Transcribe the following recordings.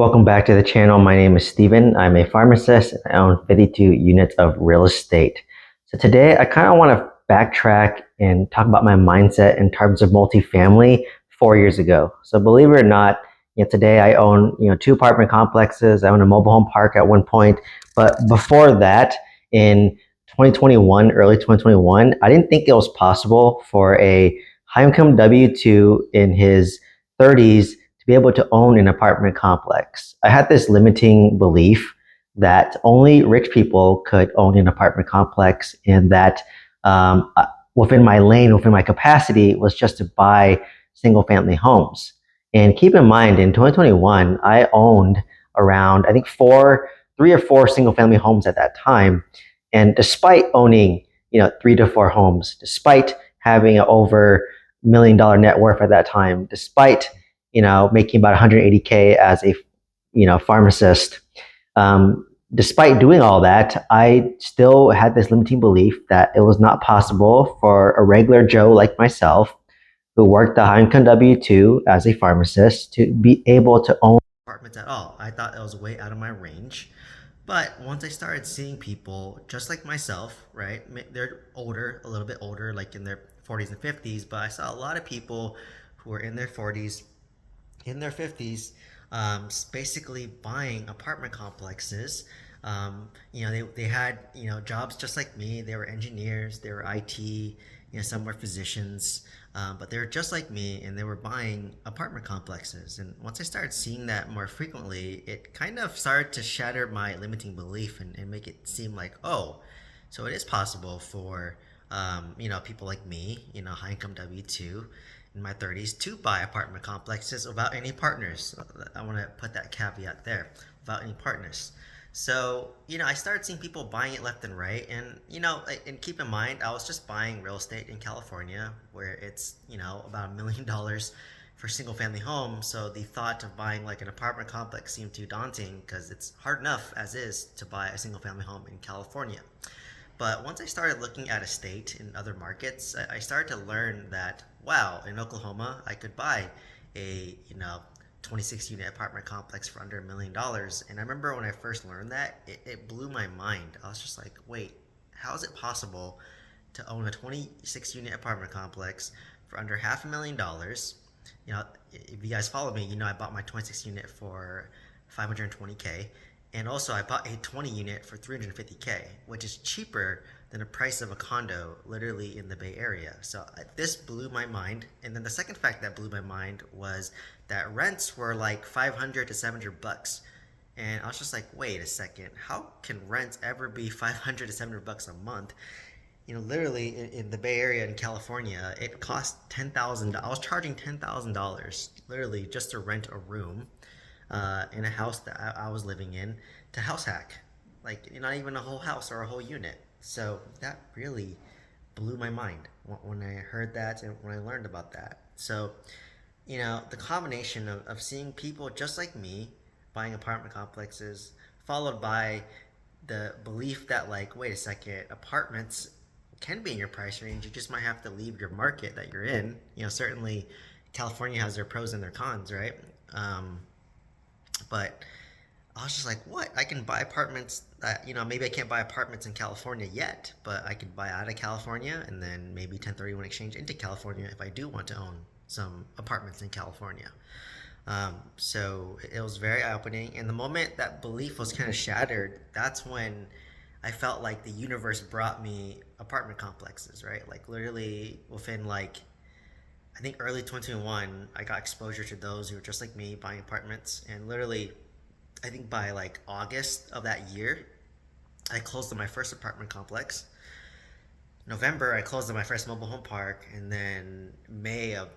Welcome back to the channel. My name is Steven. I'm a pharmacist and I own 52 units of real estate. So today I kind of want to backtrack and talk about my mindset in terms of multifamily 4 years ago. So believe it or not, today I own, two apartment complexes. I own a mobile home park at one point, but before that, in 2021, early 2021, I didn't think it was possible for a high income W-2 in his 30s to be able to own an apartment complex. I had this limiting belief that only rich people could own an apartment complex, and that within my lane, within my capacity, was just to buy single family homes. And keep in mind, in 2021, I owned around, I think, three or four single family homes at that time. And despite owning, 3 to 4 homes, despite having an over $1 million net worth at that time, despite making about 180K as a pharmacist. Despite doing all that, I still had this limiting belief that it was not possible for a regular Joe like myself, who worked the high income W-2 as a pharmacist, to be able to own apartments at all. I thought it was way out of my range. But once I started seeing people just like myself, right? They're older, a little bit older, like in their 40s and 50s, but I saw a lot of people who were in their 40s, in their 50s, basically buying apartment complexes. They had, jobs just like me. They were engineers, they were IT, some were physicians, but they were just like me and they were buying apartment complexes. And once I started seeing that more frequently, it kind of started to shatter my limiting belief and make it seem like, oh, so it is possible for, people like me, high income W-2 in my 30s to buy apartment complexes without any partners. I want to put that caveat there, without any partners. So, I started seeing people buying it left and right. And keep in mind, I was just buying real estate in California where it's, about $1 million for single family home. So the thought of buying like an apartment complex seemed too daunting because it's hard enough as is to buy a single family home in California. But once I started looking at a state in other markets, I started to learn that, wow, in Oklahoma, I could buy a, 26 unit apartment complex for under $1 million. And I remember when I first learned that, it blew my mind. I was just like, wait, how is it possible to own a 26 unit apartment complex for under $500,000? If you guys follow me, I bought my 26 unit for 520K. And also, I bought a 20 unit for 350K, which is cheaper than the price of a condo literally in the Bay Area. So this blew my mind. And then the second fact that blew my mind was that rents were like 500 to 700 bucks. And I was just like, wait a second, how can rents ever be 500 to 700 bucks a month? Literally in the Bay Area in California, it cost $10,000. I was charging $10,000 literally just to rent a room in a house that I was living in to house hack. Like, not even a whole house or a whole unit. So that really blew my mind when I heard that and when I learned about that. So, the combination of seeing people just like me buying apartment complexes, followed by the belief that, like, wait a second, apartments can be in your price range. You just might have to leave your market that you're in. Certainly California has their pros and their cons, right? But I was just like, what? I can buy apartments that, maybe I can't buy apartments in California yet, but I could buy out of California and then maybe 1031 exchange into California if I do want to own some apartments in California. So it was very eye-opening. And the moment that belief was kind of shattered, that's when I felt like the universe brought me apartment complexes, right? Like literally within like, I think early 2021, I got exposure to those who were just like me buying apartments. And literally, I think by like August of that year, I closed on my first apartment complex. November, I closed on my first mobile home park. And then May of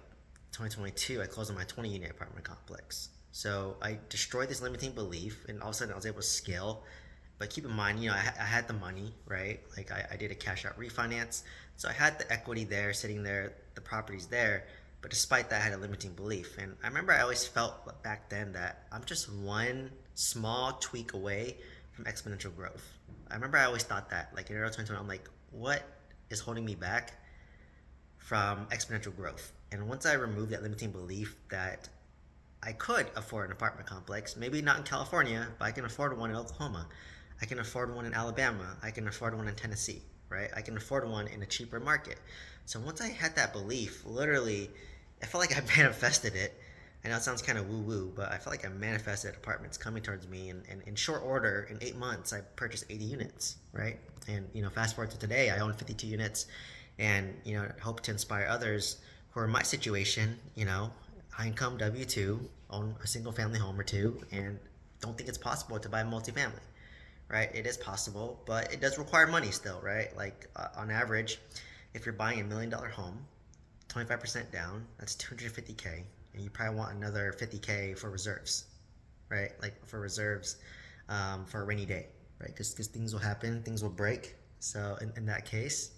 2022, I closed on my 20 unit apartment complex. So I destroyed this limiting belief, and all of a sudden I was able to scale. But keep in mind, I had the money, right? Like I did a cash out refinance. So I had the equity there, sitting there, the property's there. But despite that, I had a limiting belief. And I remember I always felt back then that I'm just one small tweak away from exponential growth. I remember I always thought that, like in early 2020, I'm like, what is holding me back from exponential growth? And once I removed that limiting belief that I could afford an apartment complex. Maybe not in California, but I can afford one in Oklahoma. I can afford one in Alabama. I can afford one in Tennessee, right? I can afford one in a cheaper market. So once I had that belief, literally, I felt like I manifested it. I know it sounds kind of woo woo, but I felt like I manifested apartments coming towards me. And in short order, in 8 months, I purchased 80 units, right? And, fast forward to today, I own 52 units and, hope to inspire others who are in my situation, high income W 2, own a single family home or two, and don't think it's possible to buy a multifamily, right? It is possible, but it does require money still, right? Like on average, if you're buying $1 million home, 25% down, that's 250K, and you probably want another 50K for reserves, right? Like for reserves for a rainy day, right? Because things will happen, things will break. So in that case,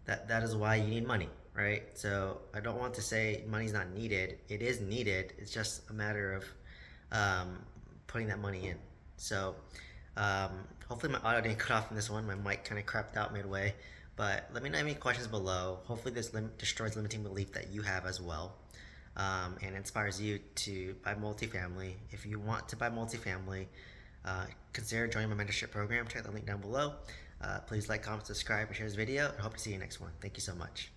that is why you need money, right? So I don't want to say money's not needed. It is needed. It's just a matter of um, putting that money in. So um, hopefully my audio didn't cut off in this one. My mic kind of crapped out midway. But let me know any questions below. Hopefully this destroys limiting belief that you have as well, and inspires you to buy multifamily. If you want to buy multifamily, consider joining my mentorship program. Check the link down below. Please like, comment, subscribe, and share this video. I hope to see you next one. Thank you so much.